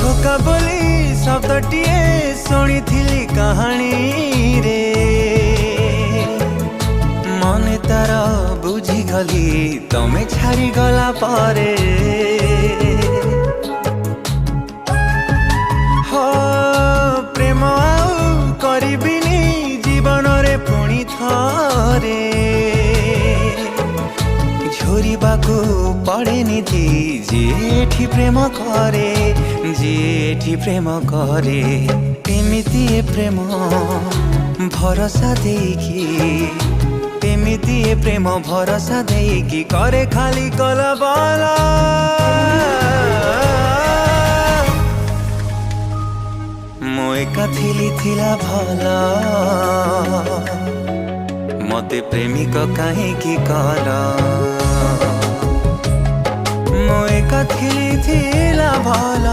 धोका बोली शब्दटीए शुणी कहानी रे मने तार बुझीगली तमे छाड़ी गला पारे हो प्रेम आउ करिबिनी जीवन रे पुणी थरे झोरिबाकू पड़े निधि जेठी प्रेम करे जेठी प्रेम करे एमिति प्रेम भरोसा देकी एमिति प्रेम भरोसा देकी करे खाली कलबला मो एका थिला भला मते प्रेमिक काहेकी कला मो एका थिला भला।